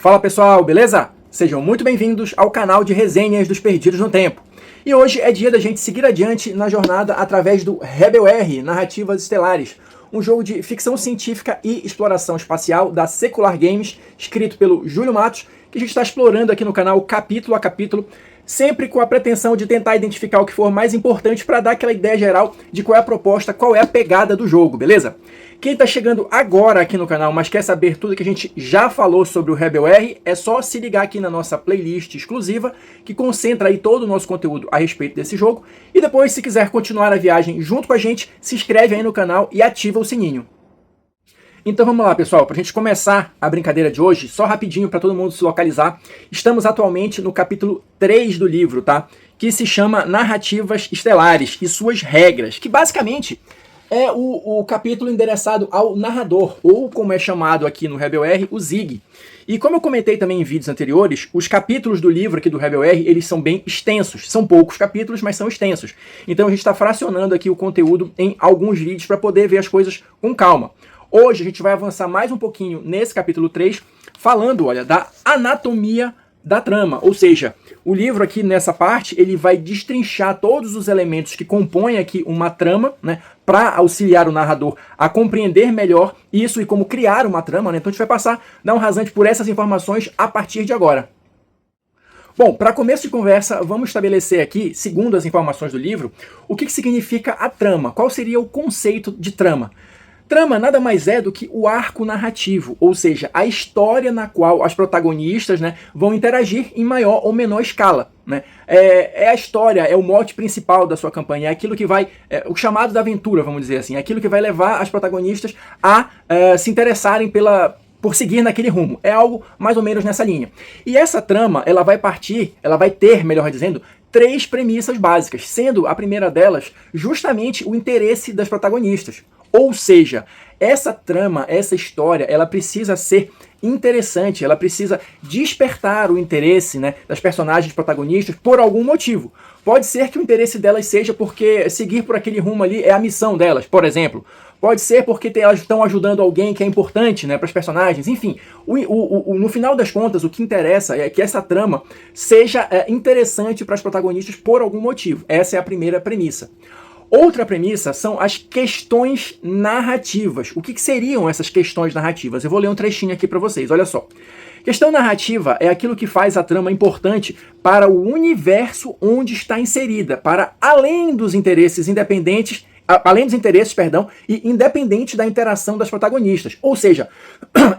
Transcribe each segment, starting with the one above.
Fala pessoal, beleza? Sejam muito bem-vindos ao canal de resenhas dos Perdidos no Tempo. E hoje é dia da gente seguir adiante na jornada através do Rebel R, Narrativas Estelares, um jogo de ficção científica e exploração espacial da Secular Games, escrito pelo Júlio Matos, que a gente está explorando aqui no canal capítulo a capítulo, sempre com a pretensão de tentar identificar o que for mais importante para dar aquela ideia geral de qual é a proposta, qual é a pegada do jogo, beleza? Quem está chegando agora aqui no canal, mas quer saber tudo que a gente já falou sobre o Rebel R, é só se ligar aqui na nossa playlist exclusiva, que concentra aí todo o nosso conteúdo a respeito desse jogo. E depois, se quiser continuar a viagem junto com a gente, se inscreve aí no canal e ativa o sininho. Então vamos lá, pessoal, para a gente começar a brincadeira de hoje, só rapidinho para todo mundo se localizar, estamos atualmente no capítulo 3 do livro, tá? Que se chama Narrativas Estelares e Suas Regras, que basicamente é o capítulo endereçado ao narrador, ou como é chamado aqui no Rebel R, o Zig. E como eu comentei também em vídeos anteriores, os capítulos do livro aqui do Rebel R, eles são bem extensos. São poucos capítulos, mas são extensos. Então a gente está fracionando aqui o conteúdo em alguns vídeos para poder ver as coisas com calma. Hoje a gente vai avançar mais um pouquinho nesse capítulo 3, falando, olha, da anatomia da trama. Ou seja, o livro aqui nessa parte, ele vai destrinchar todos os elementos que compõem aqui uma trama, né, para auxiliar o narrador a compreender melhor isso e como criar uma trama, né? Então a gente vai passar, dar um rasante por essas informações a partir de agora. Bom, para começo de conversa, vamos estabelecer aqui, segundo as informações do livro, o que significa a trama, qual seria o conceito de trama. Trama nada mais é do que o arco narrativo, ou seja, a história na qual as protagonistas, né, vão interagir em maior ou menor escala, né? É a história, é o mote principal da sua campanha, é aquilo que vai, o chamado da aventura, vamos dizer assim, é aquilo que vai levar as protagonistas a se interessarem por seguir naquele rumo. É algo mais ou menos nessa linha. E essa trama, ela vai ter, melhor dizendo, 3 premissas básicas, sendo a primeira delas justamente o interesse das protagonistas. Ou seja, essa trama, essa história, ela precisa ser interessante, ela precisa despertar o interesse, né, das personagens protagonistas por algum motivo. Pode ser que o interesse delas seja porque seguir por aquele rumo ali é a missão delas, por exemplo. Pode ser porque elas estão ajudando alguém que é importante, né, para os personagens. Enfim, no final das contas, o que interessa é que essa trama seja interessante para as protagonistas por algum motivo. Essa é a primeira premissa. Outra premissa são as questões narrativas. O que seriam essas questões narrativas? Eu vou ler um trechinho aqui para vocês, olha só. Questão narrativa é aquilo que faz a trama importante para o universo onde está inserida, para além dos interesses independentes, e independente da interação das protagonistas. Ou seja,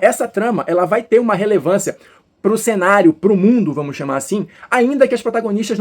essa trama ela vai ter uma relevância para o cenário, para o mundo, vamos chamar assim, ainda que as protagonistas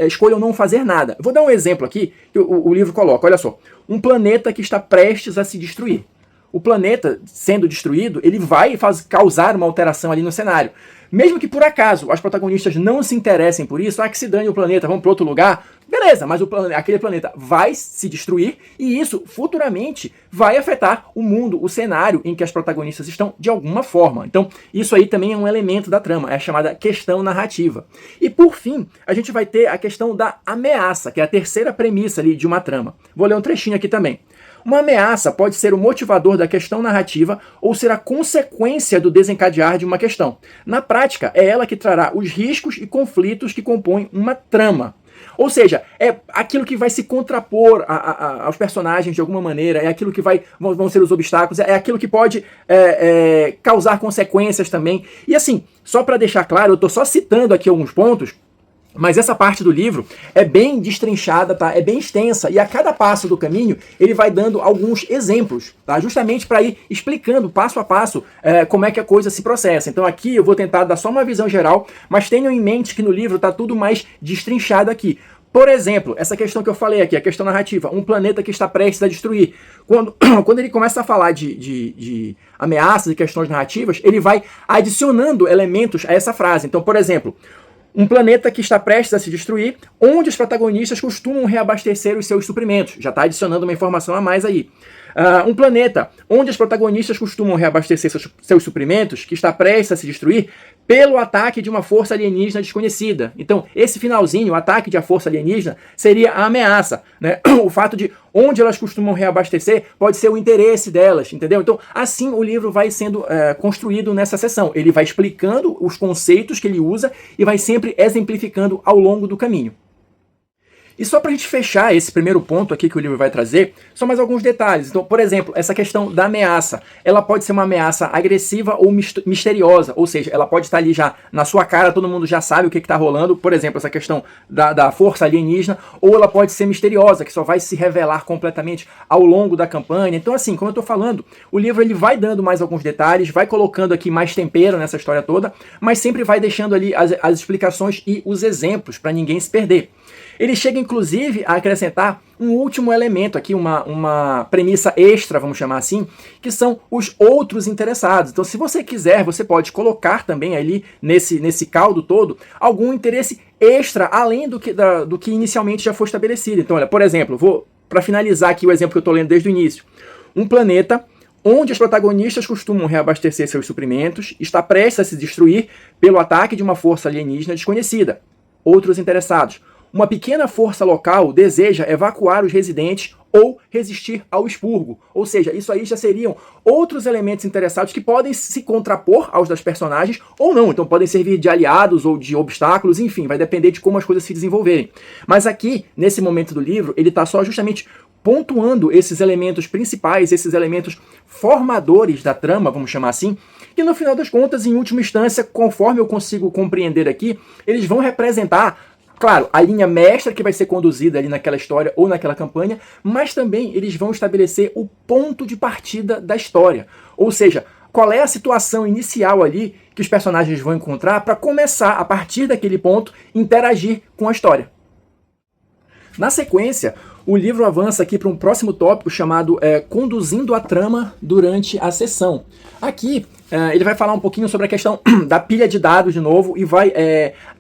escolham não fazer nada. Vou dar um exemplo aqui, que o livro coloca, olha só. Um planeta que está prestes a se destruir. O planeta, sendo destruído, ele vai causar uma alteração ali no cenário. Mesmo que por acaso as protagonistas não se interessem por isso, que se dane o planeta, vamos para outro lugar, beleza, mas aquele planeta vai se destruir e isso futuramente vai afetar o mundo, o cenário em que as protagonistas estão de alguma forma. Então isso aí também é um elemento da trama, é a chamada questão narrativa. E por fim, a gente vai ter a questão da ameaça, que é a terceira premissa ali de uma trama. Vou ler um trechinho aqui também. Uma ameaça pode ser o motivador da questão narrativa ou ser a consequência do desencadear de uma questão. Na prática, é ela que trará os riscos e conflitos que compõem uma trama. Ou seja, é aquilo que vai se contrapor aos personagens de alguma maneira, é aquilo que vão ser os obstáculos, é aquilo que pode causar consequências também. E assim, só para deixar claro, eu estou só citando aqui alguns pontos, mas essa parte do livro é bem destrinchada, tá? É bem extensa e a cada passo do caminho ele vai dando alguns exemplos, tá? Justamente para ir explicando passo a passo como é que a coisa se processa. Então aqui eu vou tentar dar só uma visão geral, mas tenham em mente que no livro está tudo mais destrinchado aqui. Por exemplo, essa questão que eu falei aqui, a questão narrativa, um planeta que está prestes a destruir. Quando ele começa a falar de ameaças e questões narrativas, ele vai adicionando elementos a essa frase. Então, por exemplo, um planeta que está prestes a se destruir, onde os protagonistas costumam reabastecer os seus suprimentos. Já está adicionando uma informação a mais aí. Um planeta onde os protagonistas costumam reabastecer seus suprimentos, que está prestes a se destruir pelo ataque de uma força alienígena desconhecida. Então, esse finalzinho, o ataque de uma força alienígena, seria a ameaça, né? O fato de onde elas costumam reabastecer pode ser o interesse delas, entendeu? Então, assim o livro vai sendo construído nessa seção. Ele vai explicando os conceitos que ele usa e vai sempre exemplificando ao longo do caminho. E só para a gente fechar esse primeiro ponto aqui que o livro vai trazer, só mais alguns detalhes. Então, por exemplo, essa questão da ameaça. Ela pode ser uma ameaça agressiva ou misteriosa, ou seja, ela pode estar ali já na sua cara, todo mundo já sabe o que está rolando. Por exemplo, essa questão da força alienígena, ou ela pode ser misteriosa, que só vai se revelar completamente ao longo da campanha. Então, assim, como eu estou falando, o livro ele vai dando mais alguns detalhes, vai colocando aqui mais tempero nessa história toda, mas sempre vai deixando ali as explicações e os exemplos para ninguém se perder. Ele chega, inclusive, a acrescentar um último elemento aqui, uma premissa extra, vamos chamar assim, que são os outros interessados. Então, se você quiser, você pode colocar também ali, nesse caldo todo, algum interesse extra, além do que inicialmente já foi estabelecido. Então, olha, por exemplo, para finalizar aqui o exemplo que eu estou lendo desde o início. Um planeta onde os protagonistas costumam reabastecer seus suprimentos está prestes a se destruir pelo ataque de uma força alienígena desconhecida. Outros interessados. Uma pequena força local deseja evacuar os residentes ou resistir ao expurgo. Ou seja, isso aí já seriam outros elementos interessados que podem se contrapor aos das personagens ou não. Então podem servir de aliados ou de obstáculos, enfim, vai depender de como as coisas se desenvolverem. Mas aqui, nesse momento do livro, ele está só justamente pontuando esses elementos principais, esses elementos formadores da trama, vamos chamar assim, que no final das contas, em última instância, conforme eu consigo compreender aqui, eles vão representar, claro, a linha mestra que vai ser conduzida ali naquela história ou naquela campanha, mas também eles vão estabelecer o ponto de partida da história. Ou seja, qual é a situação inicial ali que os personagens vão encontrar para começar, a partir daquele ponto, interagir com a história. Na sequência, o livro avança aqui para um próximo tópico chamado Conduzindo a Trama durante a Sessão. Aqui, ele vai falar um pouquinho sobre a questão da pilha de dados de novo e vai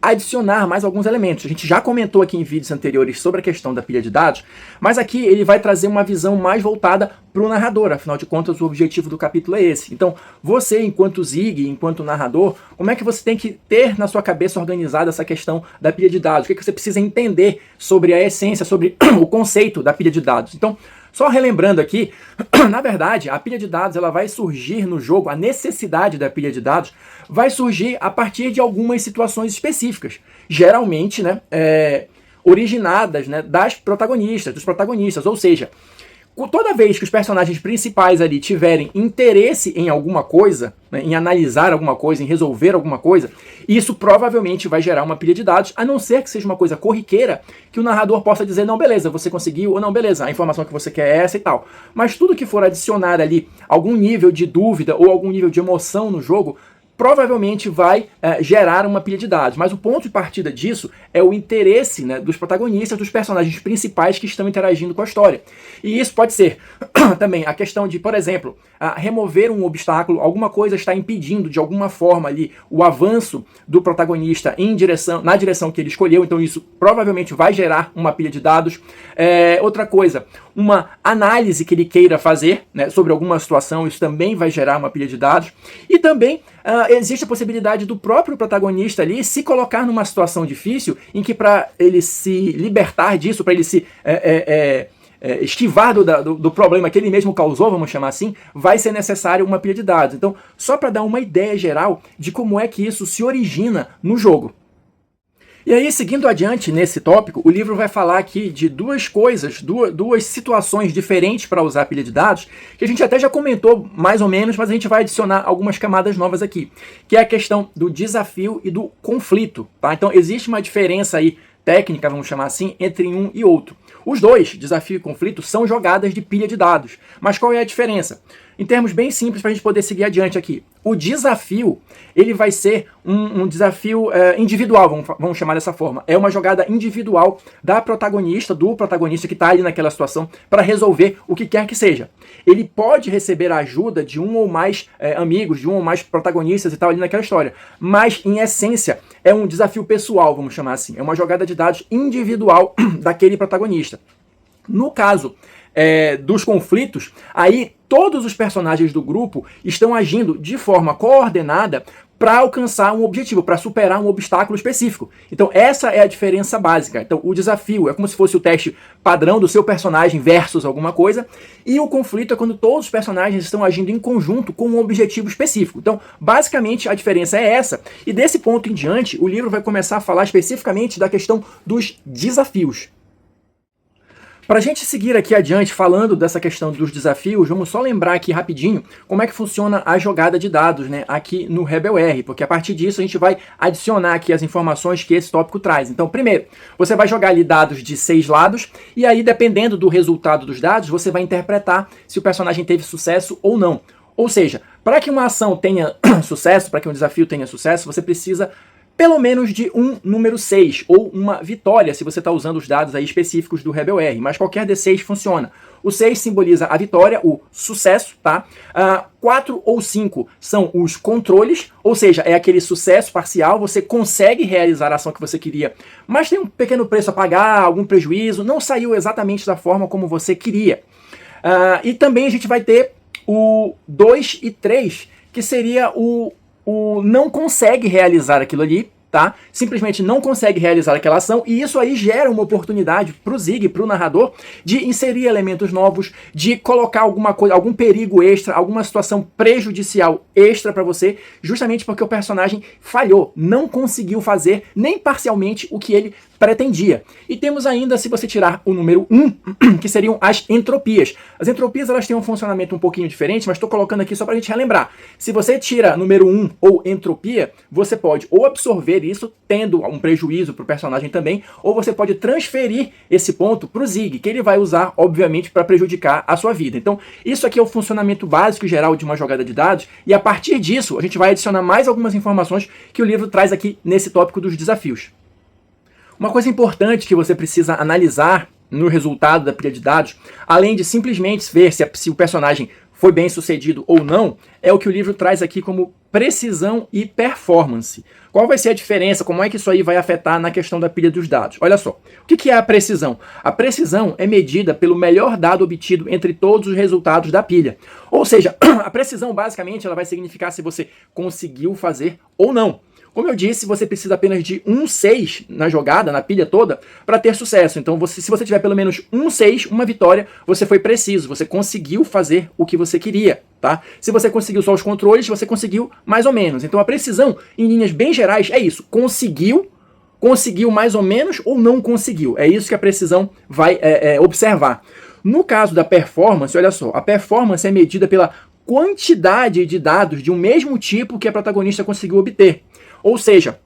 adicionar mais alguns elementos. A gente já comentou aqui em vídeos anteriores sobre a questão da pilha de dados, mas aqui ele vai trazer uma visão mais voltada para o narrador. Afinal de contas, o objetivo do capítulo é esse. Então, você, enquanto Zig, enquanto narrador, como é que você tem que ter na sua cabeça organizada essa questão da pilha de dados? O que você precisa entender sobre a essência, sobre o conceito da pilha de dados? Então, só relembrando aqui, na verdade, a pilha de dados ela vai surgir no jogo, a necessidade da pilha de dados vai surgir a partir de algumas situações específicas, geralmente, né, originadas, né, dos protagonistas, ou seja, toda vez que os personagens principais ali tiverem interesse em alguma coisa, né, em analisar alguma coisa, em resolver alguma coisa, isso provavelmente vai gerar uma pilha de dados, a não ser que seja uma coisa corriqueira, que o narrador possa dizer, não, beleza, você conseguiu, ou não, beleza, a informação que você quer é essa e tal. Mas tudo que for adicionar ali algum nível de dúvida ou algum nível de emoção no jogo, provavelmente vai gerar uma pilha de dados. Mas o ponto de partida disso é o interesse, né, dos protagonistas, dos personagens principais que estão interagindo com a história. E isso pode ser também a questão de, por exemplo, remover um obstáculo, alguma coisa está impedindo de alguma forma ali o avanço do protagonista na direção que ele escolheu, então isso provavelmente vai gerar uma pilha de dados. Outra coisa, uma análise que ele queira fazer, né, sobre alguma situação, isso também vai gerar uma pilha de dados. E também existe a possibilidade do próprio protagonista ali se colocar numa situação difícil em que, para ele se libertar disso, para ele se esquivar do problema que ele mesmo causou, vamos chamar assim, vai ser necessário uma pilha de dados. Então, só para dar uma ideia geral de como é que isso se origina no jogo. E aí, seguindo adiante nesse tópico, o livro vai falar aqui de duas coisas, duas situações diferentes para usar a pilha de dados, que a gente até já comentou mais ou menos, mas a gente vai adicionar algumas camadas novas aqui, que é a questão do desafio e do conflito, tá? Então, existe uma diferença aí técnica, vamos chamar assim, entre um e outro. Os dois, desafio e conflito, são jogadas de pilha de dados. Mas qual é a diferença? Em termos bem simples para a gente poder seguir adiante aqui. O desafio, ele vai ser um desafio individual, vamos chamar dessa forma. É uma jogada individual do protagonista que está ali naquela situação para resolver o que quer que seja. Ele pode receber a ajuda de um ou mais amigos, de um ou mais protagonistas e tal ali naquela história. Mas, em essência, é um desafio pessoal, vamos chamar assim. É uma jogada de dados individual daquele protagonista. No caso dos conflitos, aí todos os personagens do grupo estão agindo de forma coordenada para alcançar um objetivo, para superar um obstáculo específico. Então essa é a diferença básica. Então o desafio é como se fosse o teste padrão do seu personagem versus alguma coisa, e o conflito é quando todos os personagens estão agindo em conjunto com um objetivo específico. Então basicamente a diferença é essa, e desse ponto em diante o livro vai começar a falar especificamente da questão dos desafios. Para a gente seguir aqui adiante falando dessa questão dos desafios, vamos só lembrar aqui rapidinho como é que funciona a jogada de dados, né, aqui no RebelR, porque a partir disso a gente vai adicionar aqui as informações que esse tópico traz. Então, primeiro, você vai jogar ali dados de 6 lados, e aí, dependendo do resultado dos dados, você vai interpretar se o personagem teve sucesso ou não. Ou seja, para que uma ação tenha sucesso, para que um desafio tenha sucesso, você precisa pelo menos de um número 6, ou uma vitória, se você está usando os dados aí específicos do RebelR, mas qualquer D6 funciona. O 6 simboliza a vitória, o sucesso, tá? 4 ou 5 são os controles, ou seja, é aquele sucesso parcial, você consegue realizar a ação que você queria, mas tem um pequeno preço a pagar, algum prejuízo, não saiu exatamente da forma como você queria. E também a gente vai ter o 2 e 3, que seria o não consegue realizar aquilo ali, tá? Simplesmente não consegue realizar aquela ação, e isso aí gera uma oportunidade pro Zig, pro narrador, de inserir elementos novos, de colocar alguma coisa, algum perigo extra, alguma situação prejudicial extra pra você, justamente porque o personagem falhou, não conseguiu fazer nem parcialmente o que ele pretendia. E temos ainda, se você tirar o número 1, que seriam as entropias. As entropias, elas têm um funcionamento um pouquinho diferente, mas estou colocando aqui só para a gente relembrar. Se você tira número 1 ou entropia, você pode ou absorver isso, tendo um prejuízo para o personagem também, ou você pode transferir esse ponto para o Zig, que ele vai usar, obviamente, para prejudicar a sua vida. Então, isso aqui é o funcionamento básico e geral de uma jogada de dados, e a partir disso, a gente vai adicionar mais algumas informações que o livro traz aqui nesse tópico dos desafios. Uma coisa importante que você precisa analisar no resultado da pilha de dados, além de simplesmente ver se o personagem foi bem sucedido ou não, é o que o livro traz aqui como precisão e performance. Qual vai ser a diferença? Como é que isso aí vai afetar na questão da pilha dos dados? Olha só, o que é a precisão? A precisão é medida pelo melhor dado obtido entre todos os resultados da pilha. Ou seja, a precisão basicamente ela vai significar se você conseguiu fazer ou não. Como eu disse, você precisa apenas de um 6 na jogada, na pilha toda, para ter sucesso. Então, se você tiver pelo menos um 6, uma vitória, você foi preciso, você conseguiu fazer o que você queria, tá? Se você conseguiu só os controles, você conseguiu mais ou menos. Então, a precisão, em linhas bem gerais, é isso. Conseguiu mais ou menos ou não conseguiu. É isso que a precisão vai observar. No caso da performance, olha só, a performance é medida pela quantidade de dados de um mesmo tipo que a protagonista conseguiu obter. Ou seja,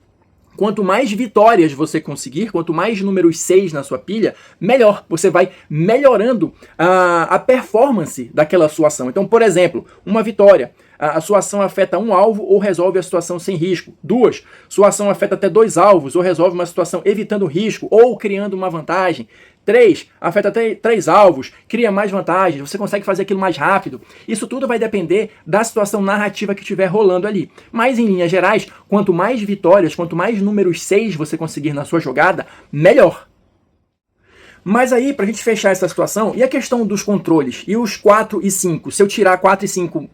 quanto mais vitórias você conseguir, quanto mais números 6 na sua pilha, melhor. Você vai melhorando a performance daquela sua ação. Então, por exemplo, uma vitória. A sua ação afeta um alvo ou resolve a situação sem risco. 2. Sua ação afeta até 2 alvos ou resolve uma situação evitando risco ou criando uma vantagem. 3. Afeta até 3 alvos, cria mais vantagens, você consegue fazer aquilo mais rápido. Isso tudo vai depender da situação narrativa que estiver rolando ali. Mas, em linhas gerais, quanto mais vitórias, quanto mais números 6 você conseguir na sua jogada, melhor. Mas aí, pra gente fechar essa situação, e a questão dos controles? E os 4 e 5? Se eu tirar 4 e 5,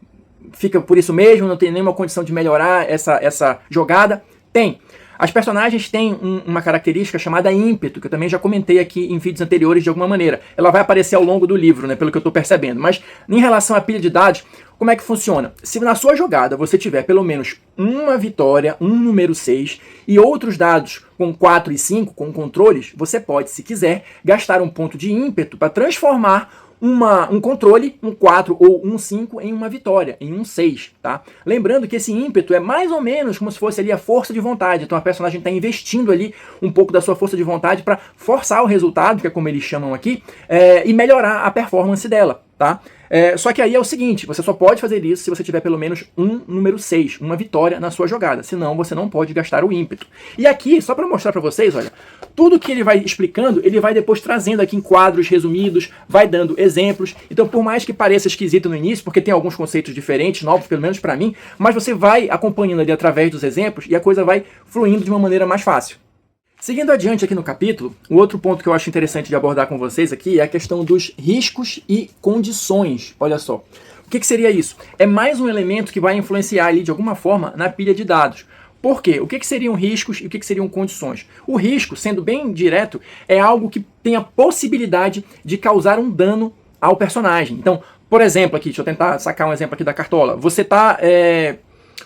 fica por isso mesmo? Não tem nenhuma condição de melhorar essa jogada? Tem. As personagens têm uma característica chamada ímpeto, que eu também já comentei aqui em vídeos anteriores de alguma maneira. Ela vai aparecer ao longo do livro, né, pelo que eu estou percebendo. Mas em relação à pilha de dados, como é que funciona? Se na sua jogada você tiver pelo menos uma vitória, um número 6, e outros dados com 4 e 5, com controles, você pode, se quiser, gastar um ponto de ímpeto para transformar um controle, um 4 ou um 5 em uma vitória, em um 6, tá? Lembrando que esse ímpeto é mais ou menos como se fosse ali a força de vontade. Então a personagem está investindo ali um pouco da sua força de vontade para forçar o resultado, que é como eles chamam aqui, e melhorar a performance dela, tá? Só que aí é o seguinte, você só pode fazer isso se você tiver pelo menos um número 6, uma vitória na sua jogada, senão você não pode gastar o ímpeto. E aqui, só para mostrar para vocês, olha, tudo que ele vai explicando, ele vai depois trazendo aqui em quadros resumidos, vai dando exemplos. Então, por mais que pareça esquisito no início, porque tem alguns conceitos diferentes, novos, pelo menos para mim, mas você vai acompanhando ali através dos exemplos e a coisa vai fluindo de uma maneira mais fácil. Seguindo adiante aqui no capítulo, o outro ponto que eu acho interessante de abordar com vocês aqui é a questão dos riscos e condições. Olha só, o que seria isso? É mais um elemento que vai influenciar ali de alguma forma na pilha de dados. Por quê? O que seriam riscos e o que seriam condições? O risco, sendo bem direto, é algo que tem a possibilidade de causar um dano ao personagem. Então, por exemplo, aqui, deixa eu tentar sacar um exemplo aqui da cartola. Você está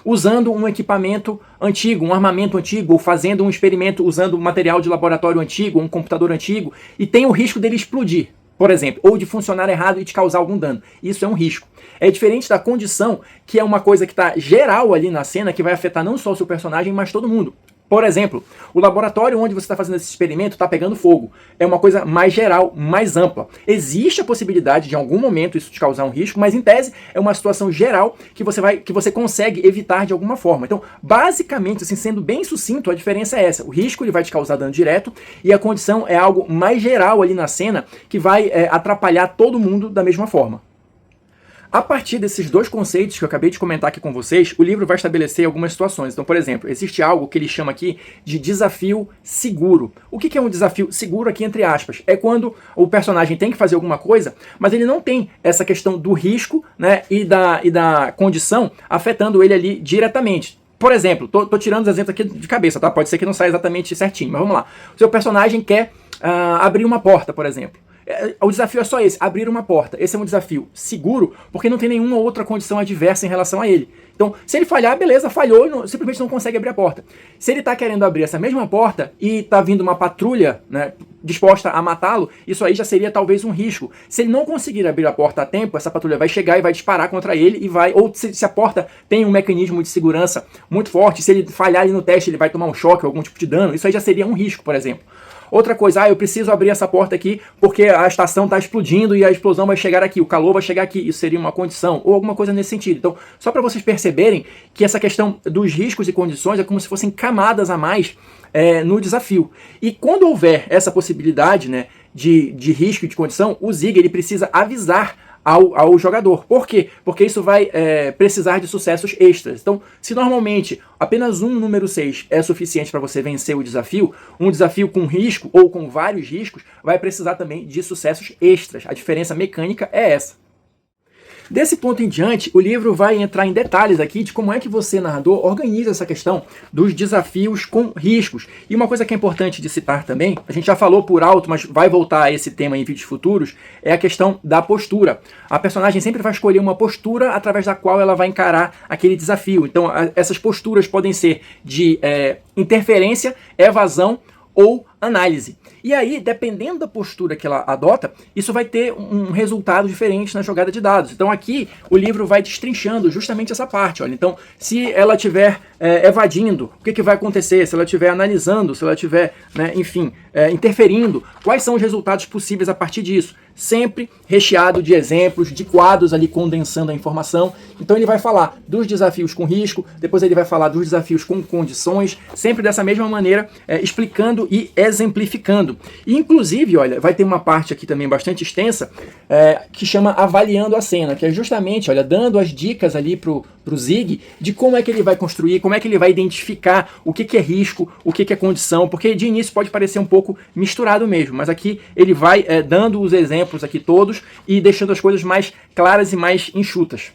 usando um equipamento antigo, um armamento antigo, ou fazendo um experimento usando um material de laboratório antigo, um computador antigo, e tem o risco dele explodir, por exemplo, ou de funcionar errado e te causar algum dano. Isso é um risco. É diferente da condição, que é uma coisa que está geral ali na cena, que vai afetar não só o seu personagem, mas todo mundo. Por exemplo, o laboratório onde você está fazendo esse experimento está pegando fogo. É uma coisa mais geral, mais ampla. Existe a possibilidade de em algum momento isso te causar um risco, mas em tese é uma situação geral que você consegue evitar de alguma forma. Então, basicamente, assim, sendo bem sucinto, a diferença é essa. O risco ele vai te causar dano direto e a condição é algo mais geral ali na cena que vai atrapalhar todo mundo da mesma forma. A partir desses dois conceitos que eu acabei de comentar aqui com vocês, o livro vai estabelecer algumas situações. Então, por exemplo, existe algo que ele chama aqui de desafio seguro. O que é um desafio seguro aqui, entre aspas? É quando o personagem tem que fazer alguma coisa, mas ele não tem essa questão do risco, né, e da condição afetando ele ali diretamente. Por exemplo, tô tirando os exemplos aqui de cabeça, tá? Pode ser que não saia exatamente certinho, mas vamos lá. O seu personagem quer abrir uma porta, por exemplo. O desafio é só esse, abrir uma porta. Esse é um desafio seguro, porque não tem nenhuma outra condição adversa em relação a ele. Então, se ele falhar, beleza, falhou e simplesmente não consegue abrir a porta. Se ele está querendo abrir essa mesma porta e está vindo uma patrulha, né, disposta a matá-lo, isso aí já seria talvez um risco. Se ele não conseguir abrir a porta a tempo, essa patrulha vai chegar e vai disparar contra ele e vai... Ou se a porta tem um mecanismo de segurança muito forte, se ele falhar ali no teste, ele vai tomar um choque ou algum tipo de dano, isso aí já seria um risco, por exemplo. Outra coisa, eu preciso abrir essa porta aqui porque a estação está explodindo e a explosão vai chegar aqui, o calor vai chegar aqui, isso seria uma condição, ou alguma coisa nesse sentido. Então, só para vocês perceberem que essa questão dos riscos e condições é como se fossem camadas a mais no desafio. E quando houver essa possibilidade, né, de risco e de condição, o Zig ele precisa avisar ao jogador. Por quê? Porque isso vai precisar de sucessos extras. Então, se normalmente apenas um número 6 é suficiente para você vencer o desafio, um desafio com risco ou com vários riscos vai precisar também de sucessos extras. A diferença mecânica é essa. Desse ponto em diante, o livro vai entrar em detalhes aqui de como é que você, narrador, organiza essa questão dos desafios com riscos. E uma coisa que é importante de citar também, a gente já falou por alto, mas vai voltar a esse tema em vídeos futuros, é a questão da postura. A personagem sempre vai escolher uma postura através da qual ela vai encarar aquele desafio. Então, essas posturas podem ser de interferência, evasão ou análise. E aí, dependendo da postura que ela adota, isso vai ter um resultado diferente na jogada de dados. Então aqui, o livro vai destrinchando justamente essa parte. Olha, então, se ela estiver evadindo, o que vai acontecer? Se ela estiver analisando, se ela estiver, né, enfim, interferindo, quais são os resultados possíveis a partir disso? Sempre recheado de exemplos, de quadros ali condensando a informação. Então ele vai falar dos desafios com risco, depois ele vai falar dos desafios com condições, sempre dessa mesma maneira, explicando e exemplificando. E, inclusive, olha, vai ter uma parte aqui também bastante extensa, que chama Avaliando a Cena, que é justamente, olha, dando as dicas ali pro Zig de como é que ele vai construir, como é que ele vai identificar o que é risco, o que é condição, porque de início pode parecer um pouco misturado mesmo, mas aqui ele vai dando os exemplos aqui todos e deixando as coisas mais claras e mais enxutas.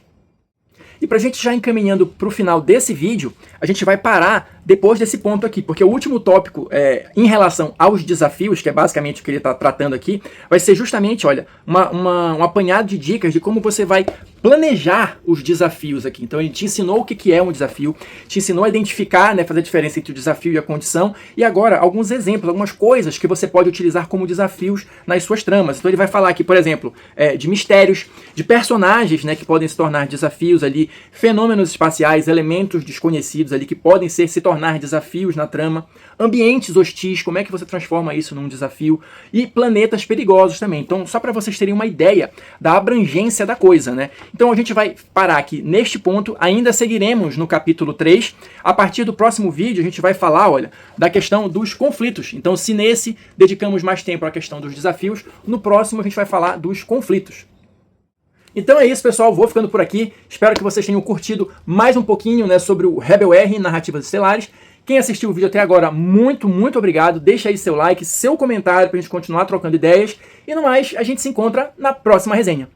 E para a gente já encaminhando para o final desse vídeo, a gente vai parar depois desse ponto aqui, porque o último tópico em relação aos desafios, que é basicamente o que ele está tratando aqui, vai ser justamente, olha, um apanhado de dicas de como você vai planejar os desafios aqui. Então ele te ensinou o que é um desafio, te ensinou a identificar, né, fazer a diferença entre o desafio e a condição, e agora alguns exemplos, algumas coisas que você pode utilizar como desafios nas suas tramas. Então ele vai falar aqui, por exemplo, de mistérios, de personagens, né, que podem se tornar desafios ali, fenômenos espaciais, elementos desconhecidos ali que podem se tornar desafios na trama, ambientes hostis, como é que você transforma isso num desafio, e planetas perigosos também. Então, só para vocês terem uma ideia da abrangência da coisa, né? Então a gente vai parar aqui neste ponto, ainda seguiremos no capítulo 3. A partir do próximo vídeo a gente vai falar, olha, da questão dos conflitos. Então, se nesse dedicamos mais tempo à questão dos desafios, no próximo a gente vai falar dos conflitos. Então é isso, pessoal, vou ficando por aqui. Espero que vocês tenham curtido mais um pouquinho, né, sobre o Rebel R, Narrativas Estelares. Quem assistiu o vídeo até agora, muito, muito obrigado. Deixa aí seu like, seu comentário pra gente continuar trocando ideias. E no mais, a gente se encontra na próxima resenha.